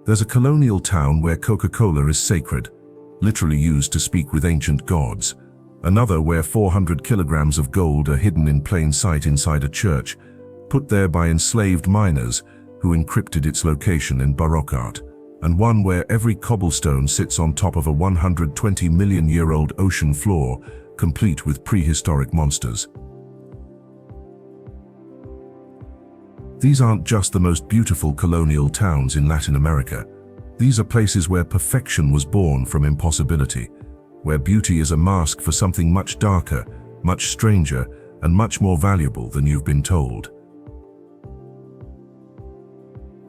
There's a colonial town where Coca-Cola is sacred, literally used to speak with ancient gods. Another where 400 kilograms of gold are hidden in plain sight inside a church, put there by enslaved miners who encrypted its location in Baroque art. And one where every cobblestone sits on top of a 120-million-year-old ocean floor, complete with prehistoric monsters. These aren't just the most beautiful colonial towns in Latin America. These are places where perfection was born from impossibility, where beauty is a mask for something much darker, much stranger, and much more valuable than you've been told.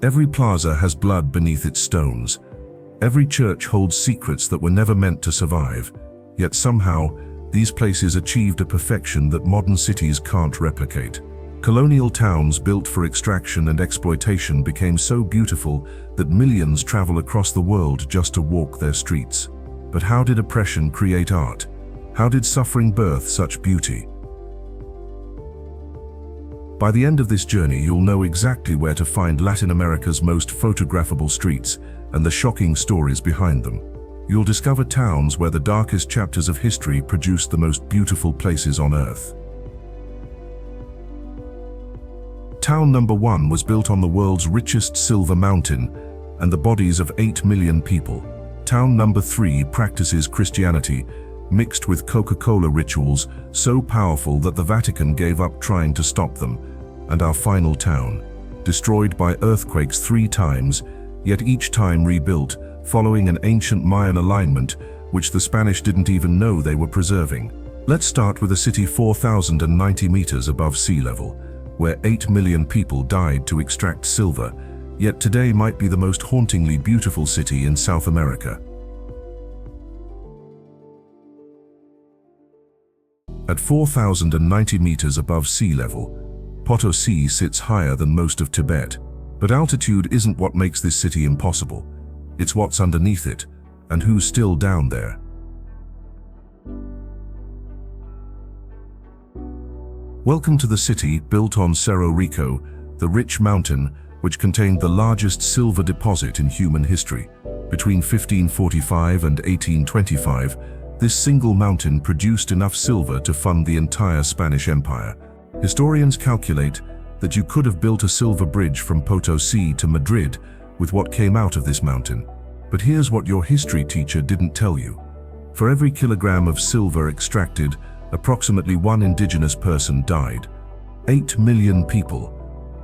Every plaza has blood beneath its stones. Every church holds secrets that were never meant to survive. Yet somehow, these places achieved a perfection that modern cities can't replicate. Colonial towns built for extraction and exploitation became so beautiful that millions travel across the world just to walk their streets. But how did oppression create art? How did suffering birth such beauty? By the end of this journey, you'll know exactly where to find Latin America's most photographable streets and the shocking stories behind them. You'll discover towns where the darkest chapters of history produced the most beautiful places on Earth. Town number 1 was built on the world's richest silver mountain and the bodies of 8 million people. Town number 3 practices Christianity, mixed with Coca-Cola rituals so powerful that the Vatican gave up trying to stop them. And our final town, destroyed by earthquakes 3 times, yet each time rebuilt, following an ancient Mayan alignment which the Spanish didn't even know they were preserving. Let's start with a city 4,090 meters above sea level, where 8 million people died to extract silver, yet today might be the most hauntingly beautiful city in South America. At 4,090 meters above sea level, Potosí sits higher than most of Tibet. But altitude isn't what makes this city impossible. It's what's underneath it, and who's still down there. Welcome to the city built on Cerro Rico, the rich mountain which contained the largest silver deposit in human history. Between 1545 and 1825, this single mountain produced enough silver to fund the entire Spanish Empire. Historians calculate that you could have built a silver bridge from Potosí to Madrid with what came out of this mountain. But here's what your history teacher didn't tell you. For every kilogram of silver extracted, approximately 1 indigenous person died. 8 million people.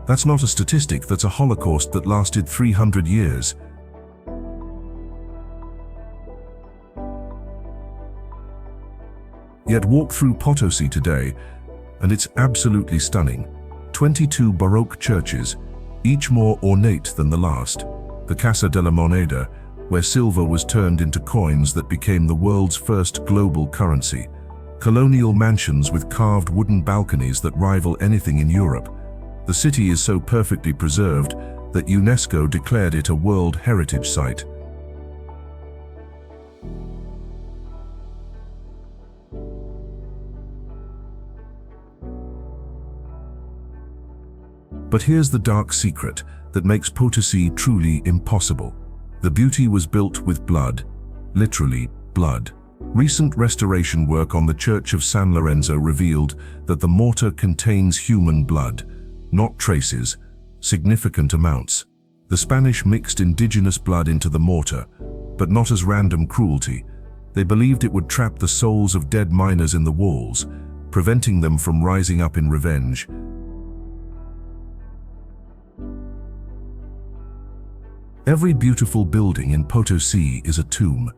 That's not a statistic, that's a Holocaust that lasted 300 years. Yet walk through Potosí today, and it's absolutely stunning. 22 Baroque churches, each more ornate than the last. The Casa de la Moneda, where silver was turned into coins that became the world's first global currency. Colonial mansions with carved wooden balconies that rival anything in Europe. The city is so perfectly preserved that UNESCO declared it a World Heritage Site. But here's the dark secret that makes Potosí truly impossible. The beauty was built with blood, literally blood. Recent restoration work on the Church of San Lorenzo revealed that the mortar contains human blood, not traces, significant amounts. The Spanish mixed indigenous blood into the mortar, but not as random cruelty. They believed it would trap the souls of dead miners in the walls, preventing them from rising up in revenge. Every beautiful building in Potosí is a tomb,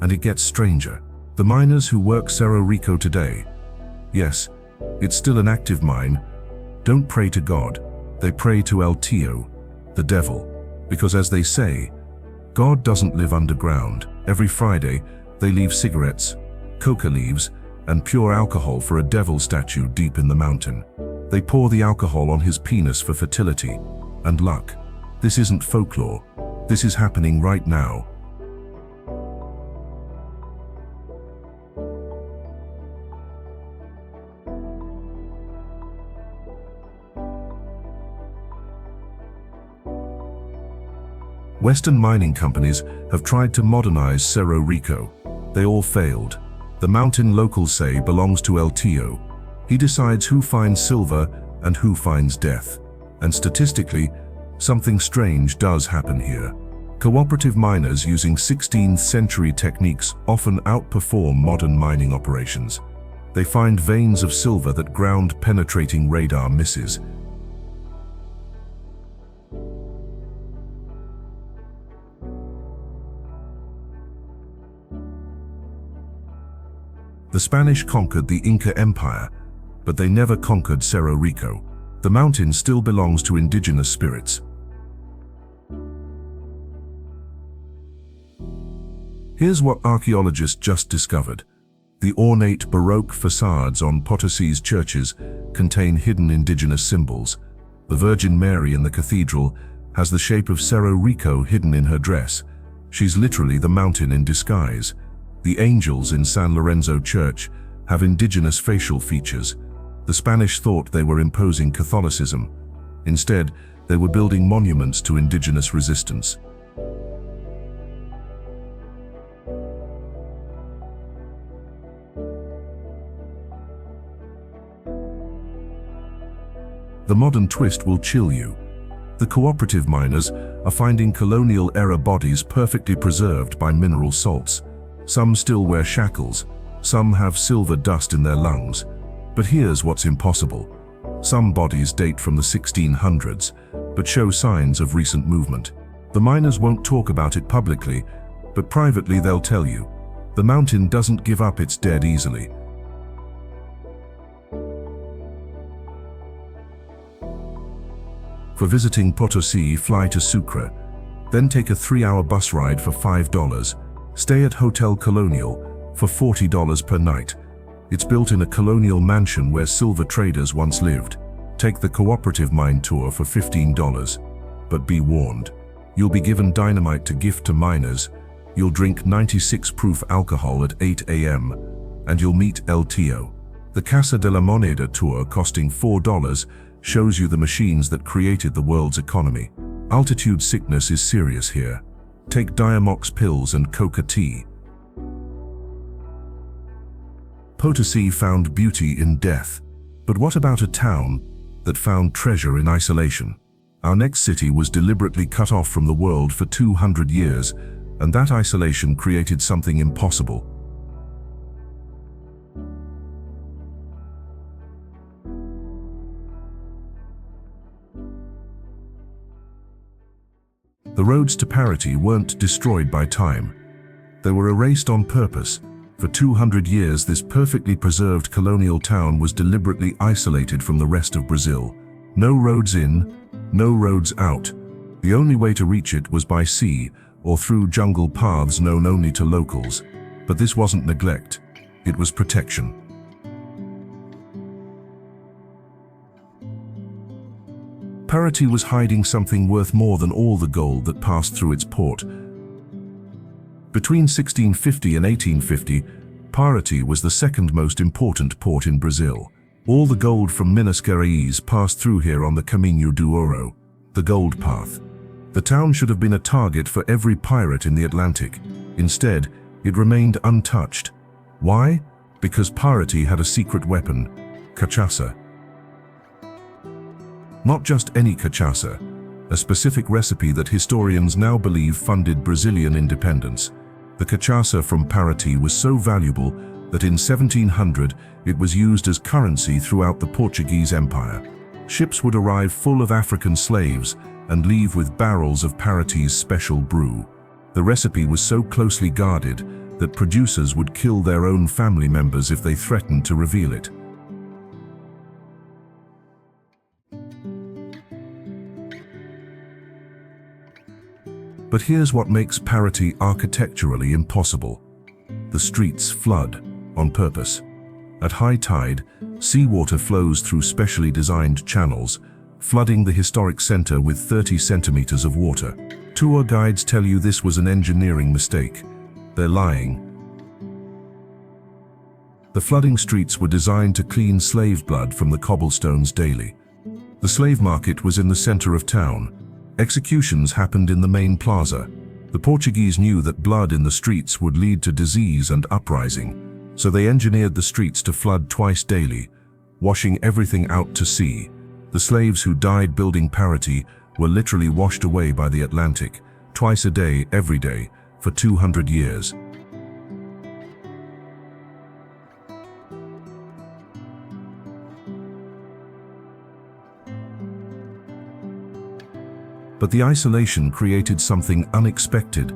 and it gets stranger. The miners who work Cerro Rico today, yes, it's still an active mine, don't pray to God, they pray to El Tío, the devil, because as they say, God doesn't live underground. Every Friday, they leave cigarettes, coca leaves, and pure alcohol for a devil statue deep in the mountain. They pour the alcohol on his penis for fertility and luck. This isn't folklore. This is happening right now. Western mining companies have tried to modernize Cerro Rico. They all failed. The mountain locals say belongs to El Tío. He decides who finds silver and who finds death. And statistically, something strange does happen here. Cooperative miners using 16th century techniques often outperform modern mining operations. They find veins of silver that ground-penetrating radar misses. The Spanish conquered the Inca Empire, but they never conquered Cerro Rico. The mountain still belongs to indigenous spirits. Here's what archaeologists just discovered. The ornate Baroque facades on Potosí's churches contain hidden indigenous symbols. The Virgin Mary in the cathedral has the shape of Cerro Rico hidden in her dress. She's literally the mountain in disguise. The angels in San Lorenzo Church have indigenous facial features. The Spanish thought they were imposing Catholicism. Instead, they were building monuments to indigenous resistance. The modern twist will chill you. The cooperative miners are finding colonial-era bodies perfectly preserved by mineral salts. Some still wear shackles, some have silver dust in their lungs. But here's what's impossible. Some bodies date from the 1600s, but show signs of recent movement. The miners won't talk about it publicly, but privately they'll tell you. The mountain doesn't give up its dead easily. For visiting Potosí, fly to Sucre, then take a 3-hour bus ride for $5. Stay at Hotel Colonial for $40 per night. It's built in a colonial mansion where silver traders once lived. Take the cooperative mine tour for $15. But be warned, you'll be given dynamite to gift to miners, you'll drink 96 proof alcohol at 8 a.m., and you'll meet El Tío. The Casa de la Moneda tour, costing $4, shows you the machines that created the world's economy. Altitude sickness is serious here. Take Diamox pills and coca tea. Potosí found beauty in death. But what about a town that found treasure in isolation? Our next city was deliberately cut off from the world for 200 years, and that isolation created something impossible. The roads to Paraty weren't destroyed by time. They were erased on purpose. For 200 years, this perfectly preserved colonial town was deliberately isolated from the rest of Brazil. No roads in, no roads out. The only way to reach it was by sea or through jungle paths known only to locals. But this wasn't neglect, it was protection. Paraty was hiding something worth more than all the gold that passed through its port. Between 1650 and 1850, Paraty was the second most important port in Brazil. All the gold from Minas Gerais passed through here on the Caminho do Ouro, the gold path. The town should have been a target for every pirate in the Atlantic. Instead, it remained untouched. Why? Because Paraty had a secret weapon, cachaça. Not just any cachaça, a specific recipe that historians now believe funded Brazilian independence. The cachaça from Paraty was so valuable that in 1700 it was used as currency throughout the Portuguese Empire. Ships would arrive full of African slaves and leave with barrels of Paraty's special brew. The recipe was so closely guarded that producers would kill their own family members if they threatened to reveal it. But here's what makes Paraty architecturally impossible. The streets flood on purpose. At high tide, seawater flows through specially designed channels, flooding the historic center with 30 centimeters of water. Tour guides tell you this was an engineering mistake. They're lying. The flooding streets were designed to clean slave blood from the cobblestones daily. The slave market was in the center of town. Executions happened in the main plaza. The Portuguese knew that blood in the streets would lead to disease and uprising, so they engineered the streets to flood twice daily, washing everything out to sea. The slaves who died building Paraty were literally washed away by the Atlantic, twice a day, every day, for 200 years. But the isolation created something unexpected,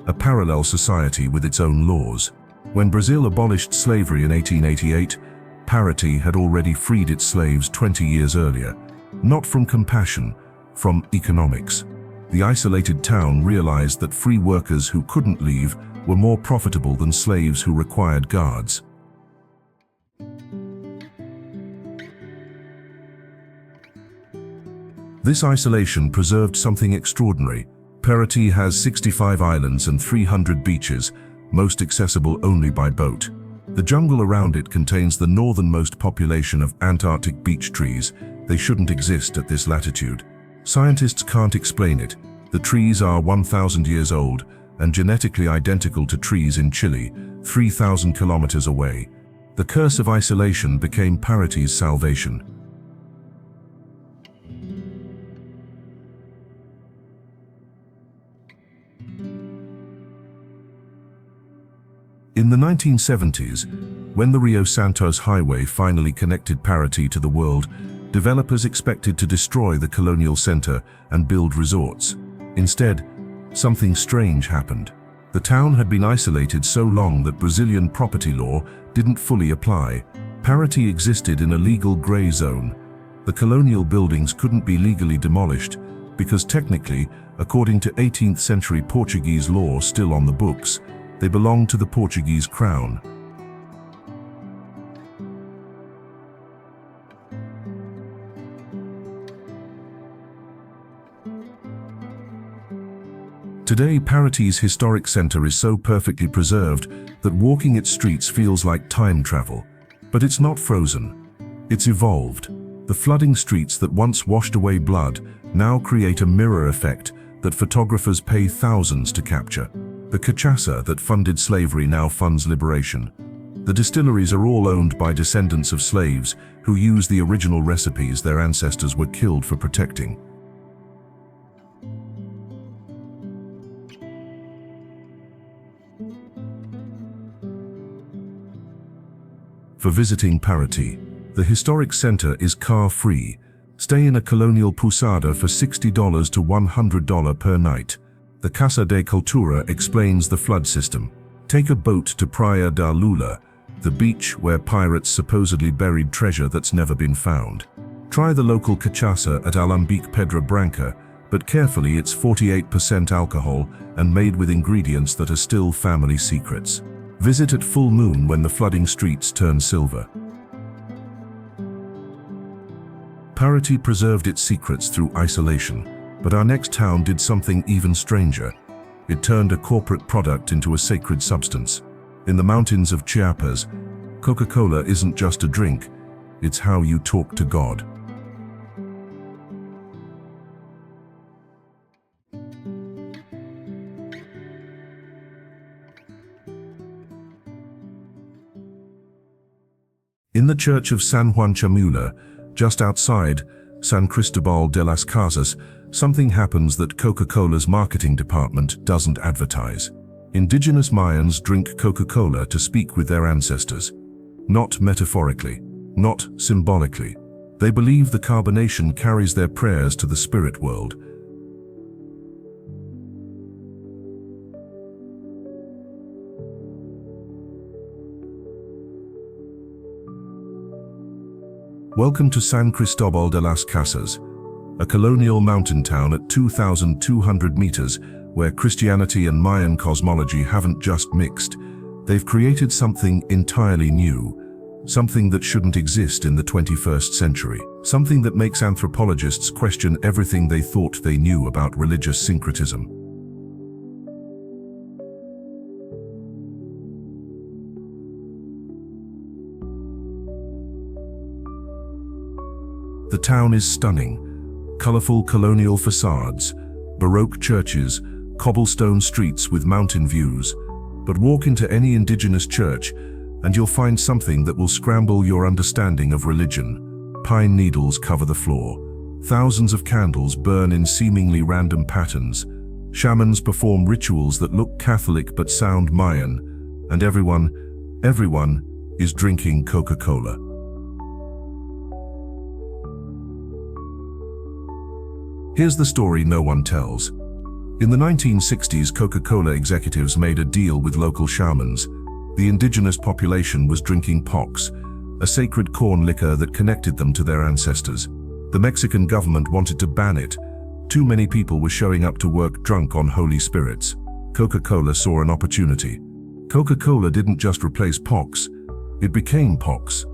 a parallel society with its own laws. When Brazil abolished slavery in 1888, Paraty had already freed its slaves 20 years earlier, not from compassion, from economics. The isolated town realized that free workers who couldn't leave were more profitable than slaves who required guards. This isolation preserved something extraordinary. Paraty has 65 islands and 300 beaches, most accessible only by boat. The jungle around it contains the northernmost population of Antarctic beech trees. They shouldn't exist at this latitude. Scientists can't explain it. The trees are 1,000 years old and genetically identical to trees in Chile, 3,000 kilometers away. The curse of isolation became Paraty's salvation. In the 1970s, when the Rio Santos Highway finally connected Paraty to the world, developers expected to destroy the colonial center and build resorts. Instead, something strange happened. The town had been isolated so long that Brazilian property law didn't fully apply. Paraty existed in a legal gray zone. The colonial buildings couldn't be legally demolished because technically, according to 18th century Portuguese law still on the books, they belonged to the Portuguese crown. Today, Paraty's historic center is so perfectly preserved that walking its streets feels like time travel. But it's not frozen. It's evolved. The flooding streets that once washed away blood now create a mirror effect that photographers pay thousands to capture. The cachaça that funded slavery now funds liberation. The distilleries are all owned by descendants of slaves who use the original recipes their ancestors were killed for protecting. For visiting Paraty, the historic center is car-free. Stay in a colonial pousada for $60 to $100 per night. The Casa de Cultura explains the flood system. Take a boat to Praia da Lula, the beach where pirates supposedly buried treasure that's never been found. Try the local cachaça at Alambique Pedra Branca, but carefully, it's 48% alcohol and made with ingredients that are still family secrets. Visit at full moon when the flooding streets turn silver. Paraty preserved its secrets through isolation. But our next town did something even stranger. It turned a corporate product into a sacred substance. In the mountains of Chiapas, Coca-Cola isn't just a drink, it's how you talk to God. In the church of San Juan Chamula, just outside San Cristobal de las Casas, something happens that Coca-Cola's marketing department doesn't advertise. Indigenous Mayans drink Coca-Cola to speak with their ancestors. Not metaphorically, not symbolically. They believe the carbonation carries their prayers to the spirit world. Welcome to San Cristobal de las Casas, a colonial mountain town at 2,200 meters where Christianity and Mayan cosmology haven't just mixed. They've created something entirely new, something that shouldn't exist in the 21st century, something that makes anthropologists question everything they thought they knew about religious syncretism. The town is stunning. Colorful colonial facades, Baroque churches, cobblestone streets with mountain views. But walk into any indigenous church and you'll find something that will scramble your understanding of religion. Pine needles cover the floor. Thousands of candles burn in seemingly random patterns. Shamans perform rituals that look Catholic but sound Mayan. And everyone is drinking Coca-Cola. Here's the story no one tells. In the 1960s, Coca-Cola executives made a deal with local shamans. The indigenous population was drinking pox, a sacred corn liquor that connected them to their ancestors. The Mexican government wanted to ban it. Too many people were showing up to work drunk on holy spirits. Coca-Cola saw an opportunity. Coca-Cola didn't just replace pox, it became pox.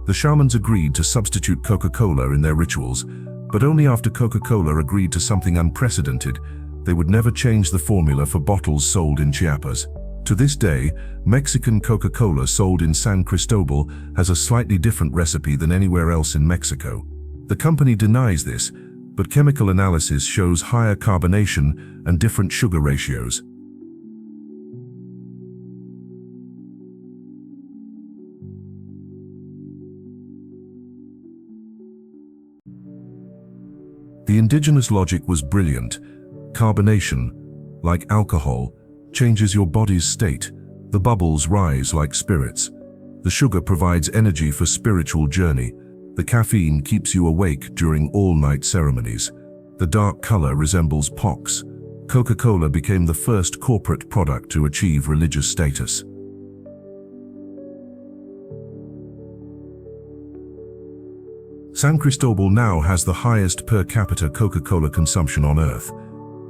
The shamans agreed to substitute Coca-Cola in their rituals, but only after Coca-Cola agreed to something unprecedented. They would never change the formula for bottles sold in Chiapas. To this day, Mexican Coca-Cola sold in San Cristobal has a slightly different recipe than anywhere else in Mexico. The company denies this, but chemical analysis shows higher carbonation and different sugar ratios. The indigenous logic was brilliant. Carbonation, like alcohol, changes your body's state. The bubbles rise like spirits. The sugar provides energy for spiritual journey. The caffeine keeps you awake during all-night ceremonies. The dark color resembles pox. Coca-Cola became the first corporate product to achieve religious status. San Cristobal now has the highest per capita Coca-Cola consumption on Earth.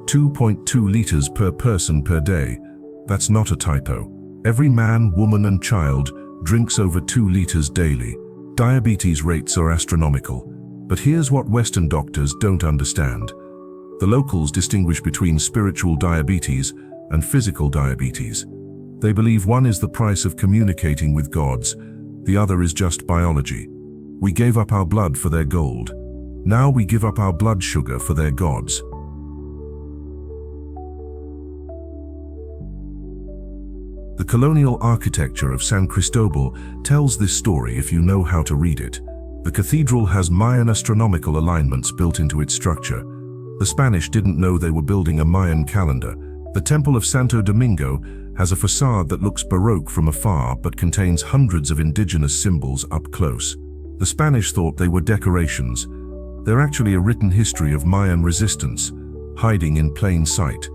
2.2 liters per person per day. That's not a typo. Every man, woman and child drinks over 2 liters daily. Diabetes rates are astronomical. But here's what Western doctors don't understand. The locals distinguish between spiritual diabetes and physical diabetes. They believe one is the price of communicating with gods, the other is just biology. We gave up our blood for their gold. Now we give up our blood sugar for their gods. The colonial architecture of San Cristobal tells this story if you know how to read it. The cathedral has Mayan astronomical alignments built into its structure. The Spanish didn't know they were building a Mayan calendar. The Temple of Santo Domingo has a facade that looks Baroque from afar but contains hundreds of indigenous symbols up close. The Spanish thought they were decorations. They're actually a written history of Mayan resistance, hiding in plain sight.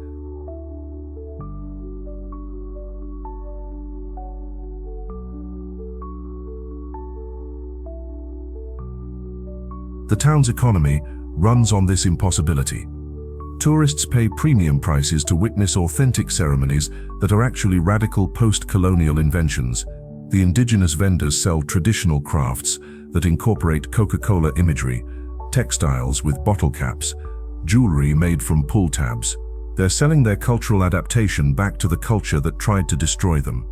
The town's economy runs on this impossibility. Tourists pay premium prices to witness authentic ceremonies that are actually radical post-colonial inventions. The indigenous vendors sell traditional crafts that incorporate Coca-Cola imagery, textiles with bottle caps, jewelry made from pull tabs. They're selling their cultural adaptation back to the culture that tried to destroy them.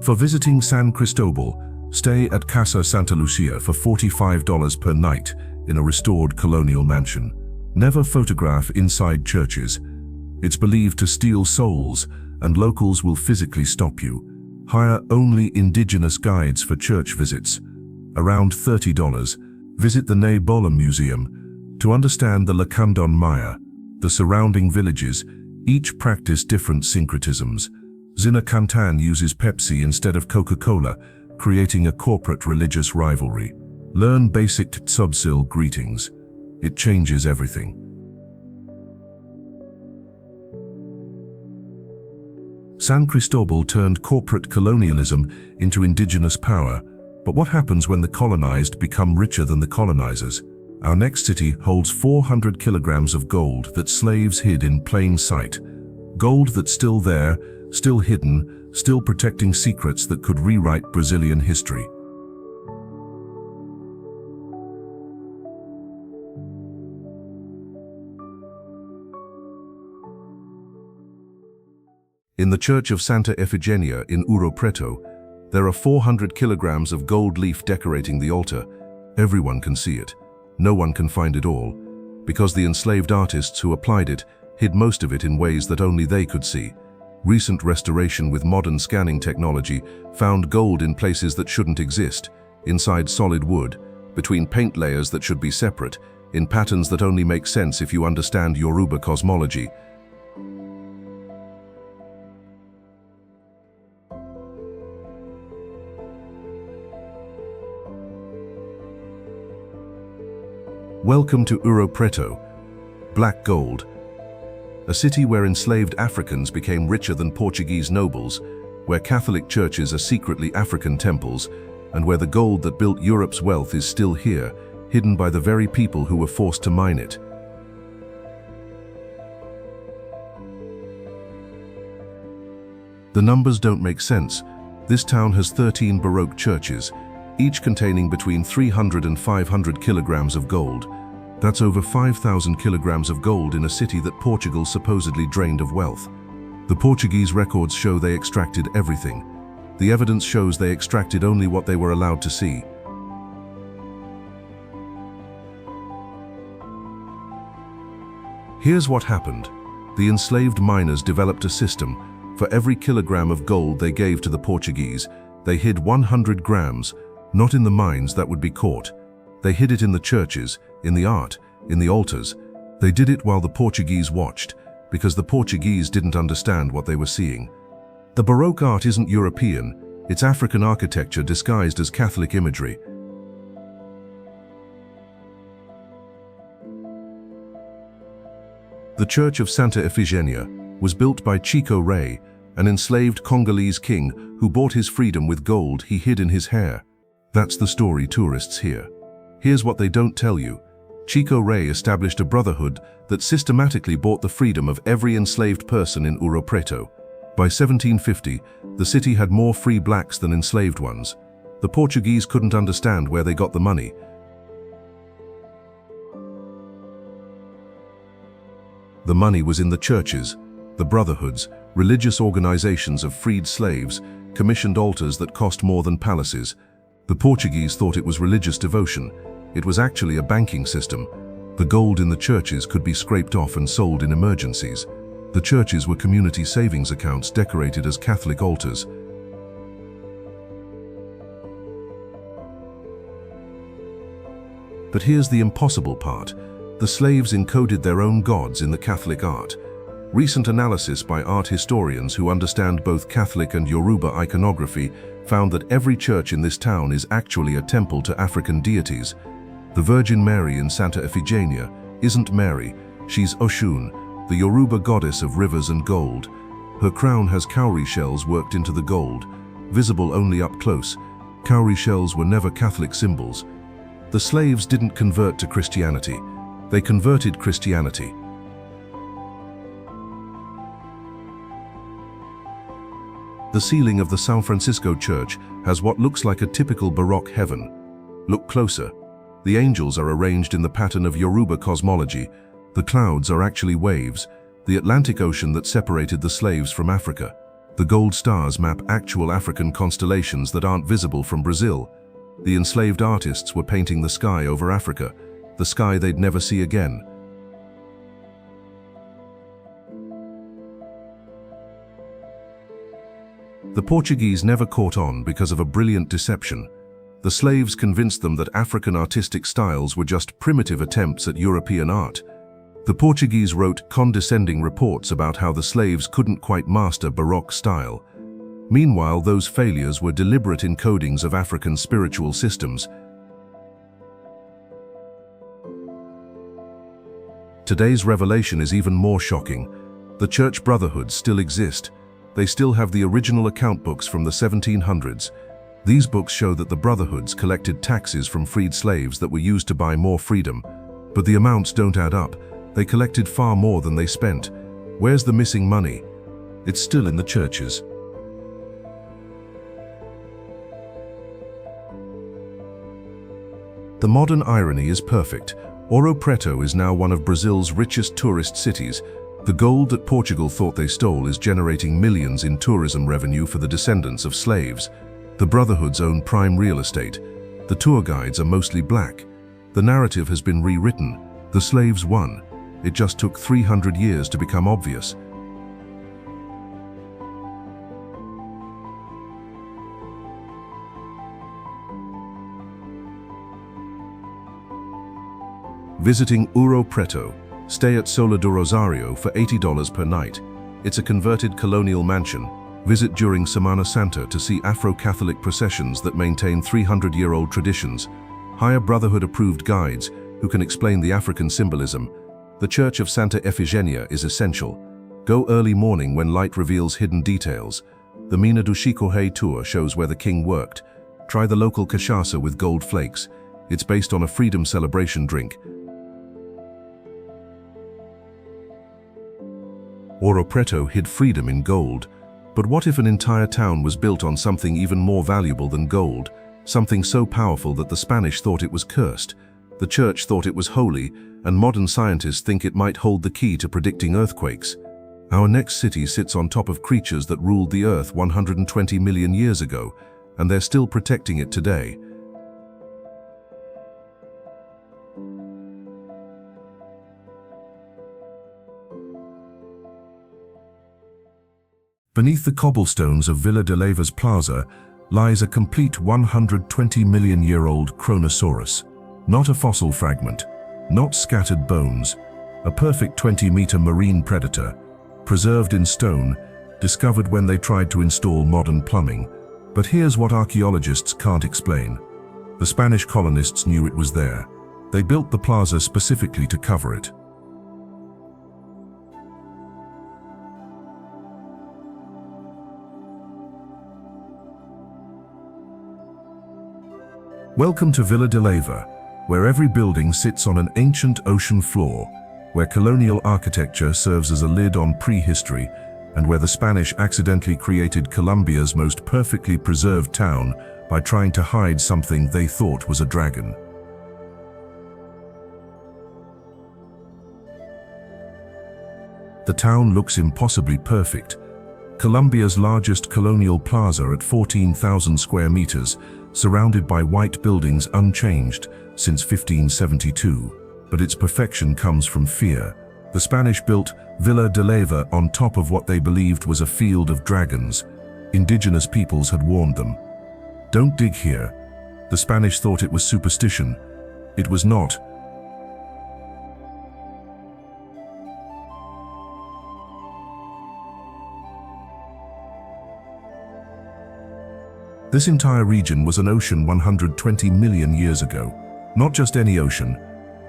For visiting San Cristobal, stay at Casa Santa Lucia for $45 per night in a restored colonial mansion. Never photograph inside churches. It's believed to steal souls, and locals will physically stop you. Hire only indigenous guides for church visits. Around $30. Visit the Neibola Museum to understand the Lacandon Maya. The surrounding villages each practice different syncretisms. Zinacantan uses Pepsi instead of Coca-Cola, creating a corporate religious rivalry. Learn basic Tsubsil greetings. It changes everything. San Cristobal turned corporate colonialism into indigenous power. But what happens when the colonized become richer than the colonizers? Our next city holds 400 kilograms of gold that slaves hid in plain sight. Gold that's still there, still hidden, still protecting secrets that could rewrite Brazilian history. In the Church of Santa Efigenia in Ouro Preto, there are 400 kilograms of gold leaf decorating the altar. Everyone can see it. No one can find it all, because the enslaved artists who applied it hid most of it in ways that only they could see. Recent restoration with modern scanning technology found gold in places that shouldn't exist, inside solid wood, between paint layers that should be separate, in patterns that only make sense if you understand Yoruba cosmology. Welcome to Ouro Preto, Black Gold, a city where enslaved Africans became richer than Portuguese nobles, where Catholic churches are secretly African temples, and where the gold that built Europe's wealth is still here, hidden by the very people who were forced to mine it. The numbers don't make sense. This town has 13 Baroque churches, each containing between 300 and 500 kilograms of gold. That's over 5,000 kilograms of gold in a city that Portugal supposedly drained of wealth. The Portuguese records show they extracted everything. The evidence shows they extracted only what they were allowed to see. Here's what happened. The enslaved miners developed a system. For every kilogram of gold they gave to the Portuguese, they hid 100 grams, not in the mines that would be caught. They hid it in the churches, in the art, in the altars. They did it while the Portuguese watched, because the Portuguese didn't understand what they were seeing. The Baroque art isn't European, it's African architecture disguised as Catholic imagery. The Church of Santa Efigenia was built by Chico Rey, an enslaved Congolese king who bought his freedom with gold he hid in his hair. That's the story tourists hear. Here's what they don't tell you. Chico Rey established a brotherhood that systematically bought the freedom of every enslaved person in Ouro Preto. By 1750, the city had more free blacks than enslaved ones. The Portuguese couldn't understand where they got the money. The money was in the churches, the brotherhoods, religious organizations of freed slaves, commissioned altars that cost more than palaces. The Portuguese thought it was religious devotion. It was actually a banking system. The gold in the churches could be scraped off and sold in emergencies. The churches were community savings accounts decorated as Catholic altars. But here's the impossible part. The slaves encoded their own gods in the Catholic art. Recent analysis by art historians who understand both Catholic and Yoruba iconography found that every church in this town is actually a temple to African deities. The Virgin Mary in Santa Efigenia isn't Mary, she's Oshun, the Yoruba goddess of rivers and gold. Her crown has cowrie shells worked into the gold, visible only up close. Cowrie shells were never Catholic symbols. The slaves didn't convert to Christianity, they converted Christianity. The ceiling of the San Francisco church has what looks like a typical Baroque heaven. Look closer. The angels are arranged in the pattern of Yoruba cosmology. The clouds are actually waves, the Atlantic Ocean that separated the slaves from Africa. The gold stars map actual African constellations that aren't visible from Brazil. The enslaved artists were painting the sky over Africa, the sky they'd never see again. The Portuguese never caught on because of a brilliant deception. The slaves convinced them that African artistic styles were just primitive attempts at European art. The Portuguese wrote condescending reports about how the slaves couldn't quite master Baroque style. Meanwhile, those failures were deliberate encodings of African spiritual systems. Today's revelation is even more shocking. The church brotherhoods still exist. They still have the original account books from the 1700s. These books show that the brotherhoods collected taxes from freed slaves that were used to buy more freedom. But the amounts don't add up. They collected far more than they spent. Where's the missing money? It's still in the churches. The modern irony is perfect. Ouro Preto is now one of Brazil's richest tourist cities, The gold that Portugal thought they stole is generating millions in tourism revenue for the descendants of slaves. The Brotherhoods own prime real estate. The tour guides are mostly black. The narrative has been rewritten. The slaves won. It just took 300 years to become obvious. Visiting Ouro Preto. Stay at Sola do Rosario for $80 per night. It's a converted colonial mansion. Visit during Semana Santa to see Afro-Catholic processions that maintain 300-year-old traditions. Hire Brotherhood-approved guides who can explain the African symbolism. The Church of Santa Efigenia is essential. Go early morning when light reveals hidden details. The Mina do Chicorrei tour shows where the king worked. Try the local cachaça with gold flakes. It's based on a freedom celebration drink. Ouro Preto hid freedom in gold. But what if an entire town was built on something even more valuable than gold? Something so powerful that the Spanish thought it was cursed. The church thought it was holy, and modern scientists think it might hold the key to predicting earthquakes. Our next city sits on top of creatures that ruled the earth 120 million years ago, and they're still protecting it today. Beneath the cobblestones of Vila de Leyva's plaza lies a complete 120-million-year-old Kronosaurus. Not a fossil fragment, not scattered bones, a perfect 20-meter marine predator, preserved in stone, discovered when they tried to install modern plumbing. But here's what archaeologists can't explain. The Spanish colonists knew it was there. They built the plaza specifically to cover it. Welcome to Vila de Leyva, where every building sits on an ancient ocean floor, where colonial architecture serves as a lid on prehistory, and where the Spanish accidentally created Colombia's most perfectly preserved town by trying to hide something they thought was a dragon. The town looks impossibly perfect. Colombia's largest colonial plaza at 14,000 square meters, surrounded by white buildings unchanged since 1572. But its perfection comes from fear. The Spanish built Vila de Leyva on top of what they believed was a field of dragons. Indigenous peoples had warned them. Don't dig here. The Spanish thought it was superstition. It was not. This entire region was an ocean 120 million years ago. Not just any ocean,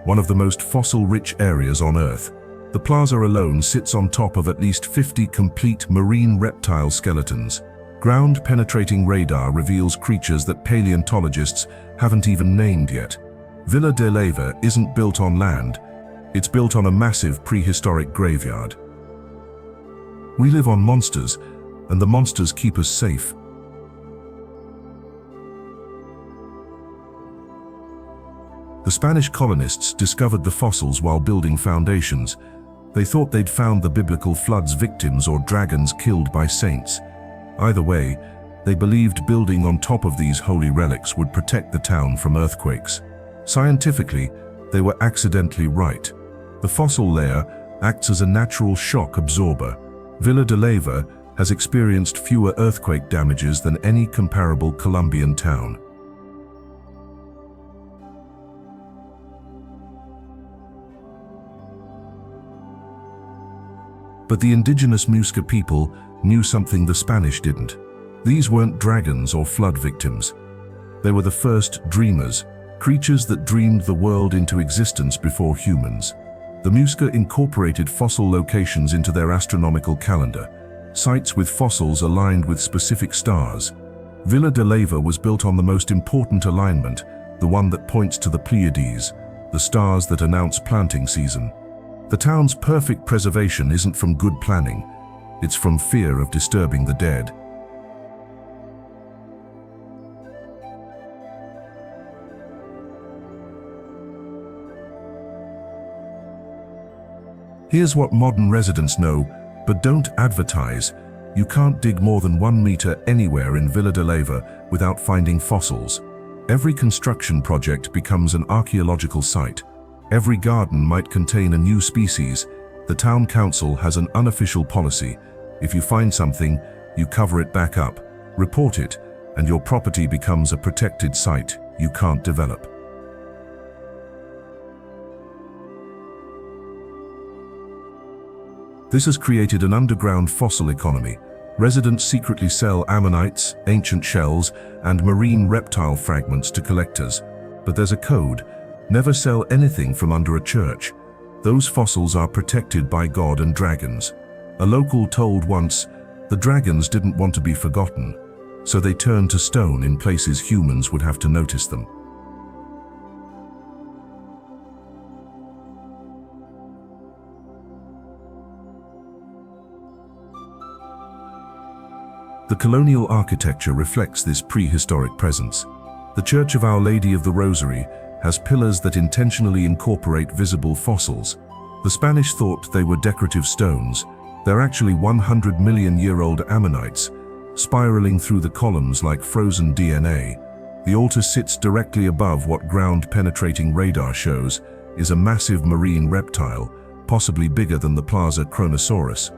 one of the most fossil-rich areas on Earth. The plaza alone sits on top of at least 50 complete marine reptile skeletons. Ground-penetrating radar reveals creatures that paleontologists haven't even named yet. Vila de Leyva isn't built on land. It's built on a massive prehistoric graveyard. We live on monsters, and the monsters keep us safe. The Spanish colonists discovered the fossils while building foundations. They thought they'd found the biblical flood's victims or dragons killed by saints. Either way, they believed building on top of these holy relics would protect the town from earthquakes. Scientifically, they were accidentally right. The fossil layer acts as a natural shock absorber. Vila de Leyva has experienced fewer earthquake damages than any comparable Colombian town. But the indigenous Muisca people knew something the Spanish didn't. These weren't dragons or flood victims. They were the first dreamers, creatures that dreamed the world into existence before humans. The Muisca incorporated fossil locations into their astronomical calendar, sites with fossils aligned with specific stars. Vila de Leyva was built on the most important alignment, the one that points to the Pleiades, the stars that announce planting season. The town's perfect preservation isn't from good planning, it's from fear of disturbing the dead. Here's what modern residents know, but don't advertise. You can't dig more than 1 meter anywhere in Villa de Leyva without finding fossils. Every construction project becomes an archaeological site. Every garden might contain a new species. The town council has an unofficial policy. If you find something, you cover it back up, report it, and your property becomes a protected site you can't develop. This has created an underground fossil economy. Residents secretly sell ammonites, ancient shells, and marine reptile fragments to collectors. But there's a code: never sell anything from under a church. Those fossils are protected by God and dragons. A local told once, the dragons didn't want to be forgotten, so they turned to stone in places humans would have to notice them. The colonial architecture reflects this prehistoric presence. The Church of Our Lady of the Rosary has pillars that intentionally incorporate visible fossils. The Spanish thought they were decorative stones. They're actually 100-million-year-old ammonites, spiraling through the columns like frozen DNA. The altar sits directly above what ground-penetrating radar shows is a massive marine reptile, possibly bigger than the Plaza Kronosaurus.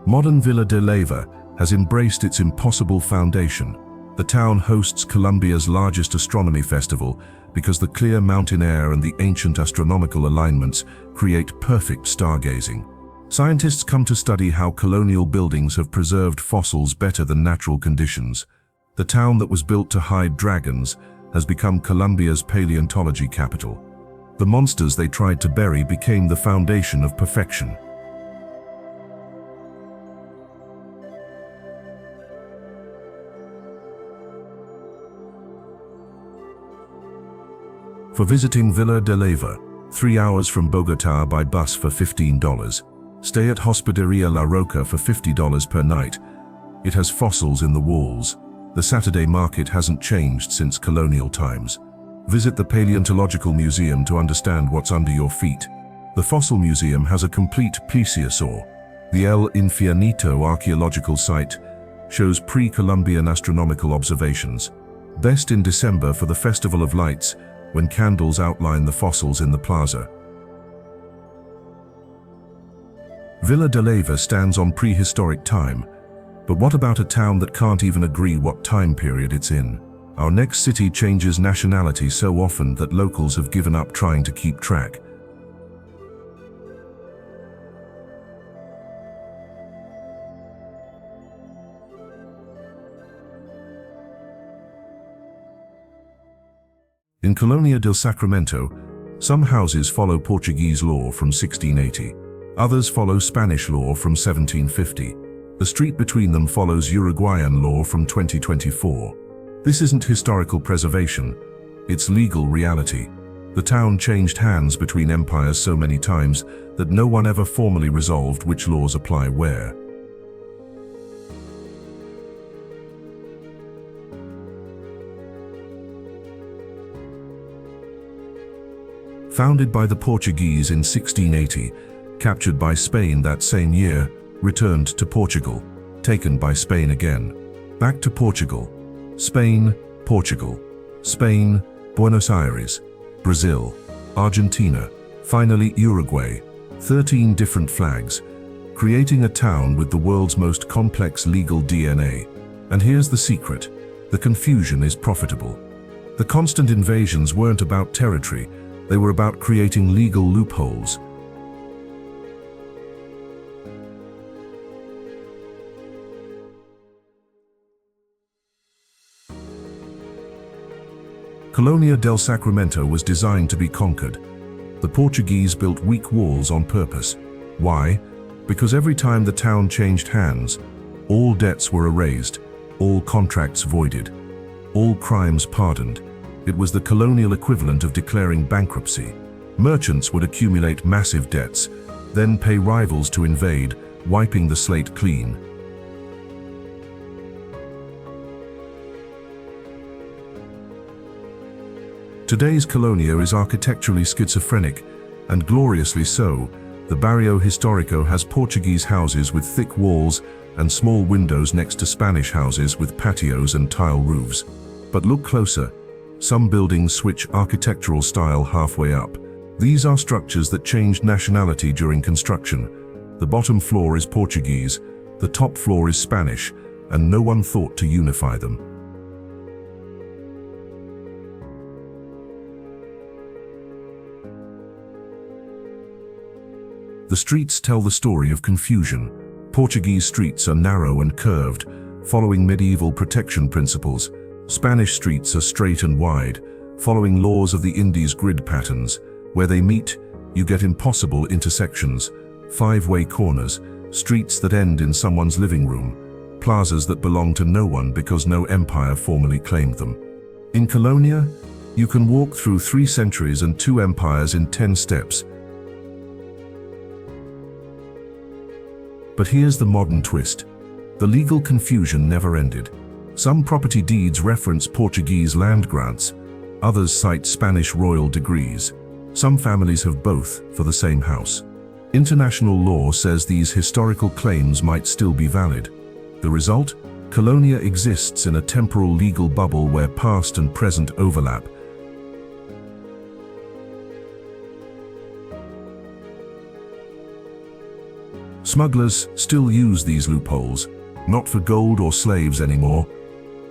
Modern Villa de Leyva has embraced its impossible foundation. The town hosts Colombia's largest astronomy festival because the clear mountain air and the ancient astronomical alignments create perfect stargazing. Scientists come to study how colonial buildings have preserved fossils better than natural conditions. The town that was built to hide dragons has become Colombia's paleontology capital. The monsters they tried to bury became the foundation of perfection. For visiting Villa de Leyva, 3 hours from Bogotá by bus for $15. Stay at Hospederia La Roca for $50 per night. It has fossils in the walls. The Saturday market hasn't changed since colonial times. Visit the Paleontological Museum to understand what's under your feet. The Fossil Museum has a complete plesiosaur. The El Infiernito archaeological site shows pre-Columbian astronomical observations. Best in December for the Festival of Lights, when candles outline the fossils in the plaza. Villa de Leyva stands on prehistoric time, but what about a town that can't even agree what time period it's in? Our next city changes nationality so often that locals have given up trying to keep track. In Colonia del Sacramento, some houses follow Portuguese law from 1680. Others follow Spanish law from 1750. The street between them follows Uruguayan law from 2024. This isn't historical preservation, it's legal reality. The town changed hands between empires so many times that no one ever formally resolved which laws apply where. Founded by the Portuguese in 1680, captured by Spain that same year, returned to Portugal, taken by Spain again. Back to Portugal. Spain, Portugal. Spain, Buenos Aires. Brazil, Argentina, finally Uruguay. 13 different flags, creating a town with the world's most complex legal DNA. And here's the secret: the confusion is profitable. The constant invasions weren't about territory, they were about creating legal loopholes. Colonia del Sacramento was designed to be conquered. The Portuguese built weak walls on purpose. Why? Because every time the town changed hands, all debts were erased, all contracts voided, all crimes pardoned. It was the colonial equivalent of declaring bankruptcy. Merchants would accumulate massive debts, then pay rivals to invade, wiping the slate clean. Today's Colonia is architecturally schizophrenic, and gloriously so. The Barrio Histórico has Portuguese houses with thick walls and small windows next to Spanish houses with patios and tile roofs. But look closer. Some buildings switch architectural style halfway up. These are structures that changed nationality during construction. The bottom floor is Portuguese, the top floor is Spanish, and no one thought to unify them. The streets tell the story of confusion. Portuguese streets are narrow and curved, following medieval protection principles. Spanish streets are straight and wide, following laws of the Indies grid patterns. Where they meet, you get impossible intersections, five-way corners, streets that end in someone's living room, plazas that belong to no one because no empire formally claimed them. In Colonia, you can walk through 3 centuries and 2 empires in 10 steps. But here's the modern twist. The legal confusion never ended. Some property deeds reference Portuguese land grants, others cite Spanish royal degrees. Some families have both for the same house. International law says these historical claims might still be valid. The result? Colonia exists in a temporal legal bubble where past and present overlap. Smugglers still use these loopholes, not for gold or slaves anymore,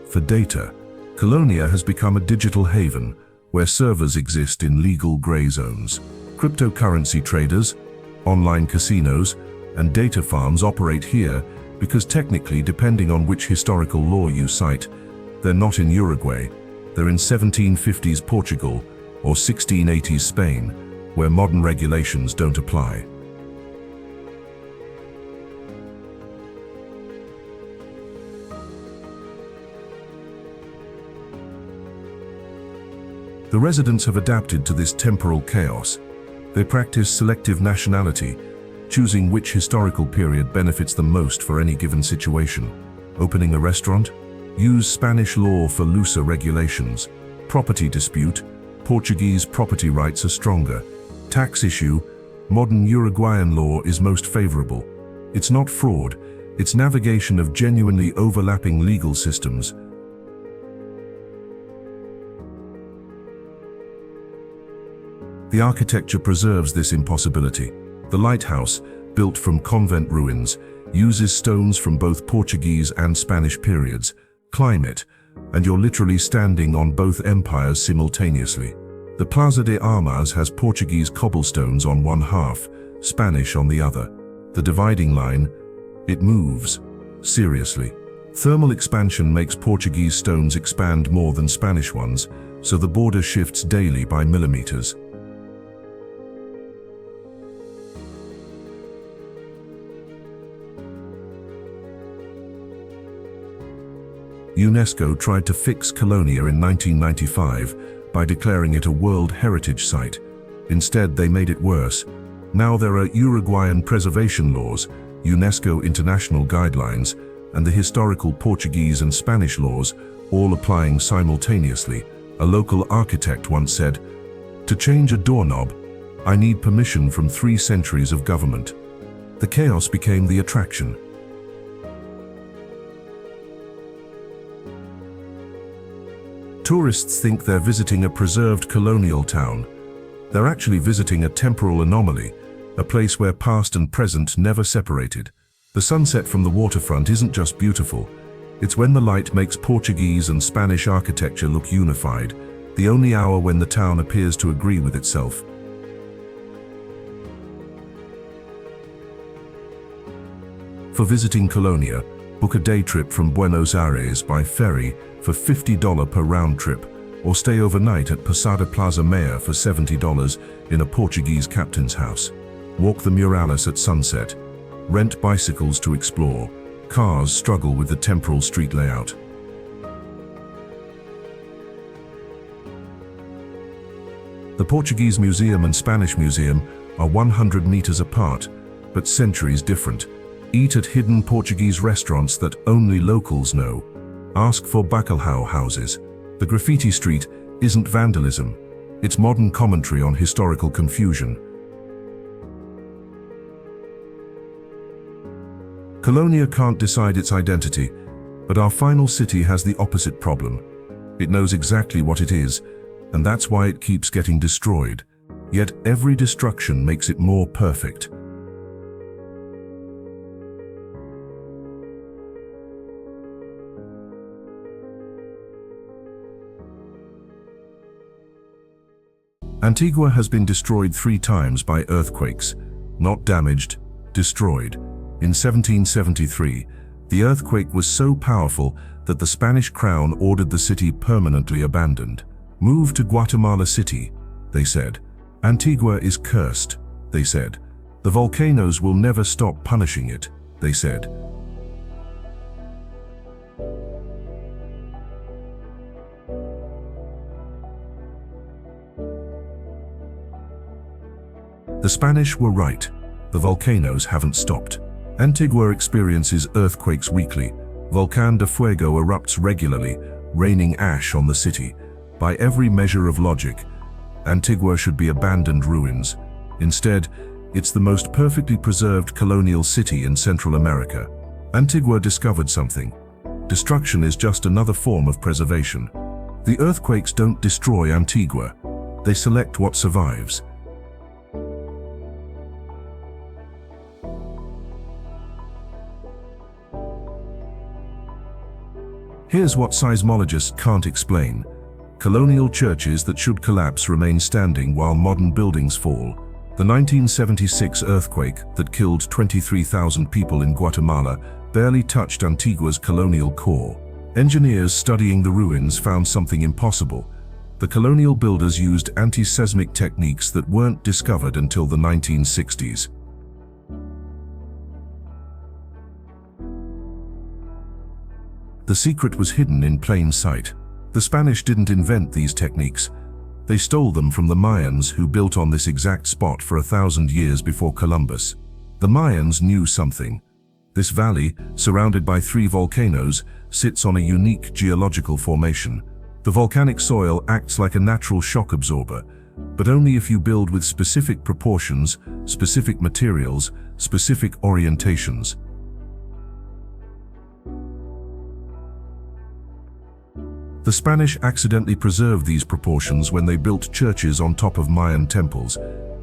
for data. Colonia has become a digital haven where servers exist in legal gray zones. Cryptocurrency traders, online casinos, and data farms operate here because technically, depending on which historical law you cite, they're not in Uruguay, they're in 1750s Portugal or 1680s Spain, where modern regulations don't apply. The residents have adapted to this temporal chaos. They practice selective nationality, choosing which historical period benefits them most for any given situation. Opening a restaurant? Use Spanish law for looser regulations. Property dispute? Portuguese property rights are stronger. Tax issue? Modern Uruguayan law is most favorable. It's not fraud, it's navigation of genuinely overlapping legal systems. The architecture preserves this impossibility. The lighthouse, built from convent ruins, uses stones from both Portuguese and Spanish periods. Climb it, and you're literally standing on both empires simultaneously. The Plaza de Armas has Portuguese cobblestones on one half, Spanish on the other. The dividing line, it moves. Seriously. Thermal expansion makes Portuguese stones expand more than Spanish ones, so the border shifts daily by millimeters. UNESCO tried to fix Colonia in 1995 by declaring it a World Heritage Site. Instead, they made it worse. Now there are Uruguayan preservation laws, UNESCO international guidelines, and the historical Portuguese and Spanish laws, all applying simultaneously. A local architect once said, "To change a doorknob, I need permission from 3 centuries of government." The chaos became the attraction. Tourists think they're visiting a preserved colonial town. They're actually visiting a temporal anomaly, a place where past and present never separated. The sunset from the waterfront isn't just beautiful, it's when the light makes Portuguese and Spanish architecture look unified, the only hour when the town appears to agree with itself. For visiting Colonia, book a day trip from Buenos Aires by ferry for $50 per round trip, or stay overnight at Posada Plaza Mayor for $70 in a Portuguese captain's house. Walk the murales at sunset. Rent bicycles to explore. Cars struggle with the temporal street layout. The Portuguese Museum and Spanish Museum are 100 meters apart, but centuries different. Eat at hidden Portuguese restaurants that only locals know. Ask for bacalhau houses. The graffiti street isn't vandalism, It's modern commentary on historical confusion. Colonia can't decide its identity, but our final city has the opposite problem. It knows exactly what it is, and that's why it keeps getting destroyed. Yet every destruction makes it more perfect. Antigua has been destroyed 3 times by earthquakes, not damaged, destroyed. In 1773, the earthquake was so powerful that the Spanish crown ordered the city permanently abandoned. Move to Guatemala City, they said. Antigua is cursed, they said. The volcanoes will never stop punishing it, they said. The Spanish were right. The volcanoes haven't stopped. Antigua experiences earthquakes weekly. Volcán de Fuego erupts regularly, raining ash on the city. By every measure of logic, Antigua should be abandoned ruins. Instead, it's the most perfectly preserved colonial city in Central America. Antigua discovered something. Destruction is just another form of preservation. The earthquakes don't destroy Antigua. They select what survives. Here's what seismologists can't explain. Colonial churches that should collapse remain standing while modern buildings fall. The 1976 earthquake that killed 23,000 people in Guatemala barely touched Antigua's colonial core. Engineers studying the ruins found something impossible. The colonial builders used anti-seismic techniques that weren't discovered until the 1960s. The secret was hidden in plain sight. The Spanish didn't invent these techniques. They stole them from the Mayans, who built on this exact spot for 1,000 years before Columbus. The Mayans knew something. This valley, surrounded by 3 volcanoes, sits on a unique geological formation. The volcanic soil acts like a natural shock absorber, but only if you build with specific proportions, specific materials, specific orientations. The Spanish accidentally preserved these proportions when they built churches on top of Mayan temples.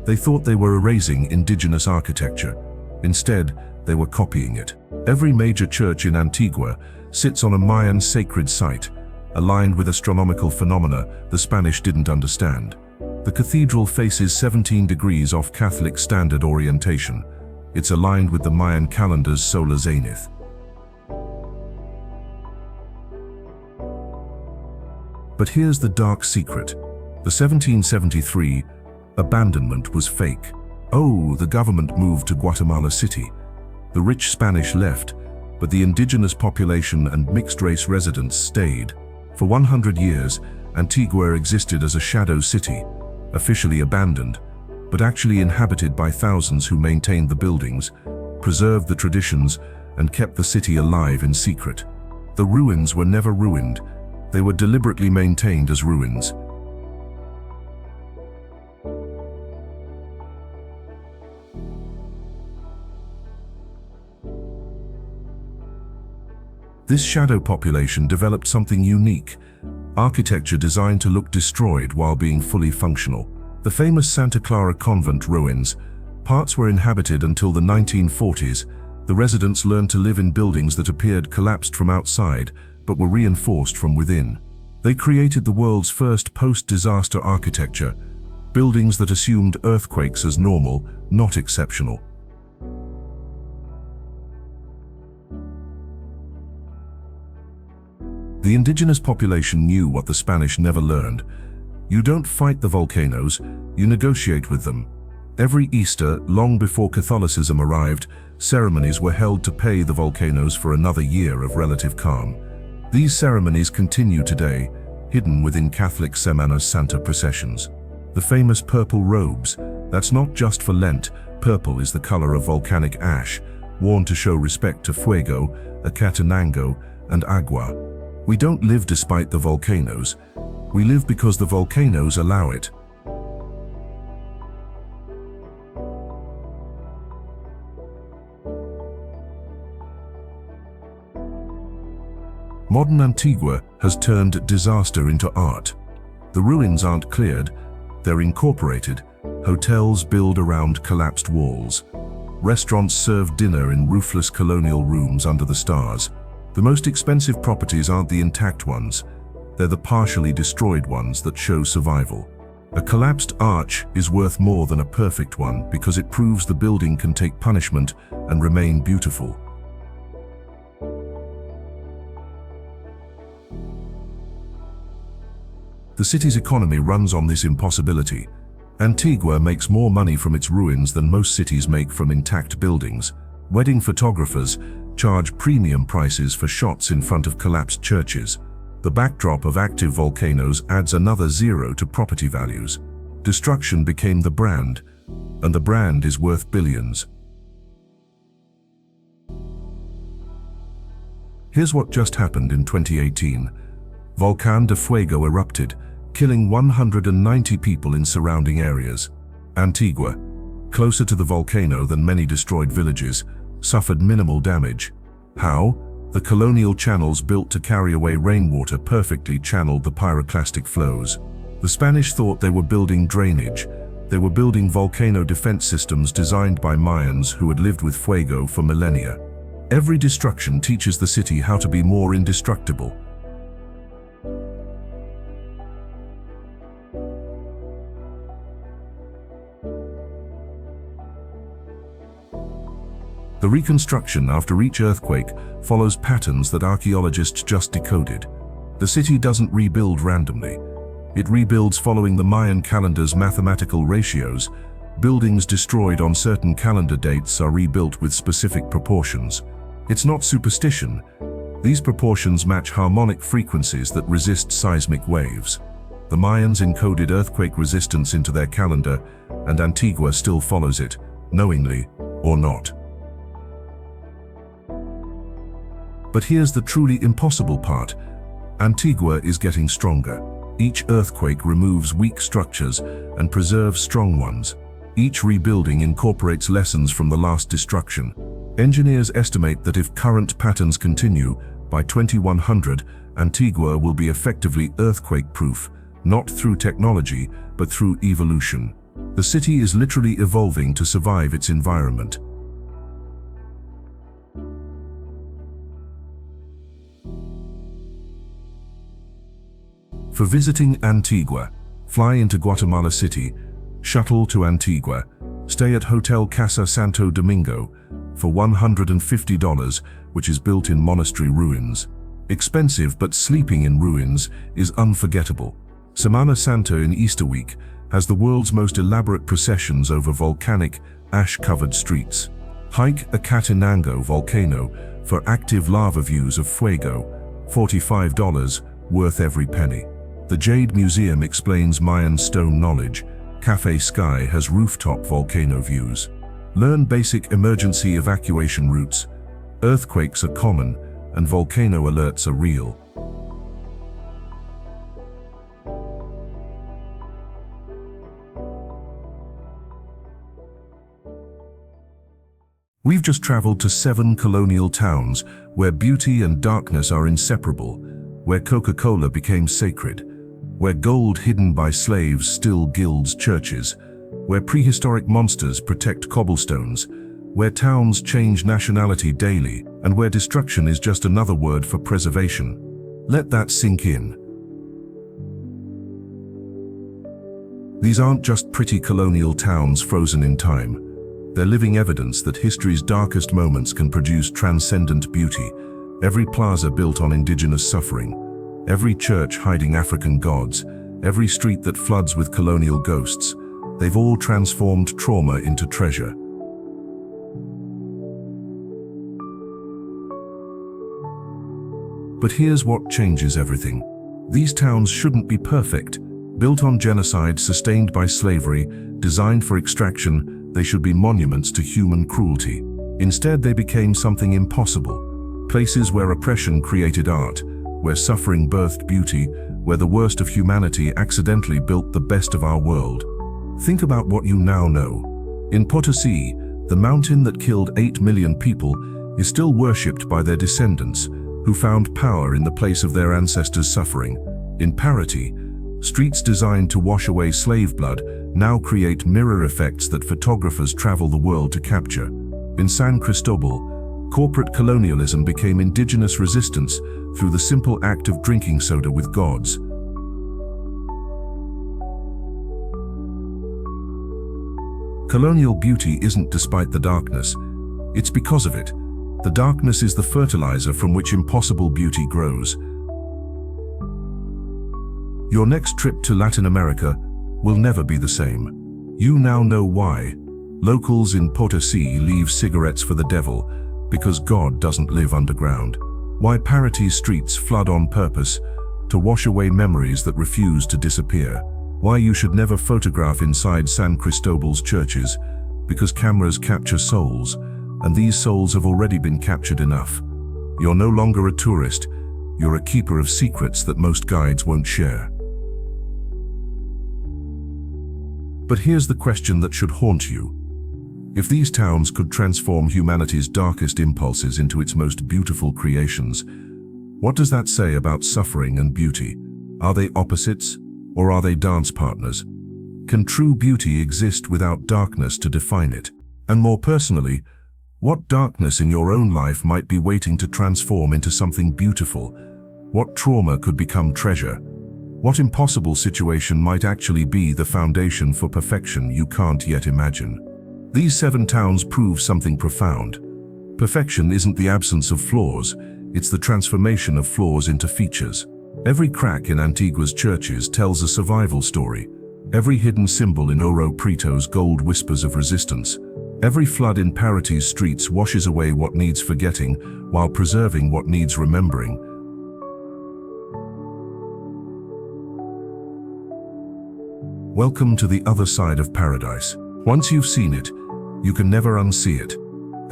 They thought they were erasing indigenous architecture. Instead, they were copying it. Every major church in Antigua sits on a Mayan sacred site, aligned with astronomical phenomena the Spanish didn't understand. The cathedral faces 17 degrees off Catholic standard orientation. It's aligned with the Mayan calendar's solar zenith. But here's the dark secret. The 1773 abandonment was fake. Oh, the government moved to Guatemala City. The rich Spanish left, but the indigenous population and mixed-race residents stayed. For 100 years, Antigua existed as a shadow city, officially abandoned, but actually inhabited by thousands who maintained the buildings, preserved the traditions, and kept the city alive in secret. The ruins were never ruined. They were deliberately maintained as ruins. This shadow population developed something unique, architecture designed to look destroyed while being fully functional. The famous Santa Clara convent ruins, parts were inhabited until the 1940s. The residents learned to live in buildings that appeared collapsed from outside, but were reinforced from within. They created the world's first post-disaster architecture, buildings that assumed earthquakes as normal, not exceptional. The indigenous population knew what the Spanish never learned. You don't fight the volcanoes, you negotiate with them. Every Easter, long before Catholicism arrived, ceremonies were held to pay the volcanoes for another year of relative calm. These ceremonies continue today, hidden within Catholic Semana Santa processions. The famous purple robes, that's not just for Lent. Purple is the color of volcanic ash, worn to show respect to Fuego, Acatenango, and Agua. We don't live despite the volcanoes. We live because the volcanoes allow it. Modern Antigua has turned disaster into art. The ruins aren't cleared, they're incorporated. Hotels build around collapsed walls. Restaurants serve dinner in roofless colonial rooms under the stars. The most expensive properties aren't the intact ones, they're the partially destroyed ones that show survival. A collapsed arch is worth more than a perfect one because it proves the building can take punishment and remain beautiful. The city's economy runs on this impossibility. Antigua makes more money from its ruins than most cities make from intact buildings. Wedding photographers charge premium prices for shots in front of collapsed churches. The backdrop of active volcanoes adds another zero to property values. Destruction became the brand, and the brand is worth billions. Here's what just happened in 2018. Volcán de Fuego erupted, killing 190 people in surrounding areas. Antigua, closer to the volcano than many destroyed villages, suffered minimal damage. How? The colonial channels built to carry away rainwater perfectly channeled the pyroclastic flows. The Spanish thought they were building drainage. They were building volcano defense systems designed by Mayans who had lived with fuego for millennia. Every destruction teaches the city how to be more indestructible. The reconstruction after each earthquake follows patterns that archaeologists just decoded. The city doesn't rebuild randomly. It rebuilds following the Mayan calendar's mathematical ratios. Buildings destroyed on certain calendar dates are rebuilt with specific proportions. It's not superstition. These proportions match harmonic frequencies that resist seismic waves. The Mayans encoded earthquake resistance into their calendar, and Antigua still follows it, knowingly or not. But here's the truly impossible part. Antigua is getting stronger. Each earthquake removes weak structures and preserves strong ones. Each rebuilding incorporates lessons from the last destruction. Engineers estimate that if current patterns continue, by 2100, Antigua will be effectively earthquake-proof, not through technology, but through evolution. The city is literally evolving to survive its environment. For visiting Antigua, fly into Guatemala City, shuttle to Antigua, stay at Hotel Casa Santo Domingo for $150, which is built in monastery ruins. Expensive, but sleeping in ruins is unforgettable. Semana Santa in Easter week has the world's most elaborate processions over volcanic, ash-covered streets. Hike Acatenango volcano for active lava views of fuego, $45, worth every penny. The Jade Museum explains Mayan stone knowledge. Cafe Sky has rooftop volcano views. Learn basic emergency evacuation routes. Earthquakes are common, and volcano alerts are real. We've just traveled to 7 colonial towns where beauty and darkness are inseparable, where Coca-Cola became sacred, where gold hidden by slaves still gilds churches, where prehistoric monsters protect cobblestones, where towns change nationality daily, and where destruction is just another word for preservation. Let that sink in. These aren't just pretty colonial towns frozen in time. They're living evidence that history's darkest moments can produce transcendent beauty. Every plaza built on indigenous suffering, every church hiding African gods, every street that floods with colonial ghosts, they've all transformed trauma into treasure. But here's what changes everything. These towns shouldn't be perfect. Built on genocide, sustained by slavery, designed for extraction, they should be monuments to human cruelty. Instead, they became something impossible. Places where oppression created art, where suffering birthed beauty, where the worst of humanity accidentally built the best of our world. Think about what you now know. In Potosí, the mountain that killed 8 million people is still worshipped by their descendants, who found power in the place of their ancestors' suffering. In Paraty, streets designed to wash away slave blood now create mirror effects that photographers travel the world to capture. In San Cristobal, corporate colonialism became indigenous resistance through the simple act of drinking soda with gods. Colonial beauty isn't despite the darkness, it's because of it. The darkness is the fertilizer from which impossible beauty grows. Your next trip to Latin America will never be the same. You now know why. Locals in Potosí leave cigarettes for the devil because God doesn't live underground. Why Paraty's streets flood on purpose to wash away memories that refuse to disappear. Why you should never photograph inside San Cristobal's churches, because cameras capture souls, and these souls have already been captured enough. You're no longer a tourist, you're a keeper of secrets that most guides won't share. But here's the question that should haunt you. If these towns could transform humanity's darkest impulses into its most beautiful creations, what does that say about suffering and beauty? Are they opposites? Or are they dance partners? Can true beauty exist without darkness to define it? And more personally, what darkness in your own life might be waiting to transform into something beautiful? What trauma could become treasure? What impossible situation might actually be the foundation for perfection you can't yet imagine? These 7 towns prove something profound. Perfection isn't the absence of flaws, it's the transformation of flaws into features. Every crack in Antigua's churches tells a survival story. Every hidden symbol in Ouro Preto's gold whispers of resistance. Every flood in Paraty's streets washes away what needs forgetting while preserving what needs remembering. Welcome to the other side of paradise. Once you've seen it, you can never unsee it.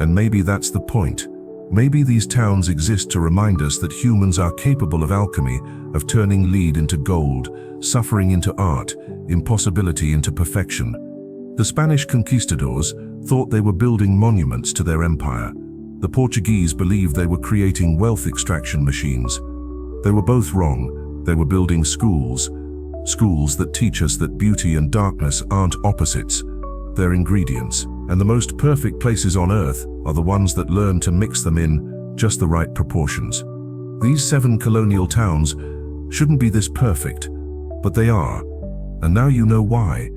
And maybe that's the point. Maybe these towns exist to remind us that humans are capable of alchemy, of turning lead into gold, suffering into art, impossibility into perfection. The Spanish conquistadors thought they were building monuments to their empire. The Portuguese believed they were creating wealth extraction machines. They were both wrong. They were building schools. Schools that teach us that beauty and darkness aren't opposites, they're ingredients. And the most perfect places on earth are the ones that learn to mix them in just the right proportions. These 7 colonial towns shouldn't be this perfect, but they are. And now you know why.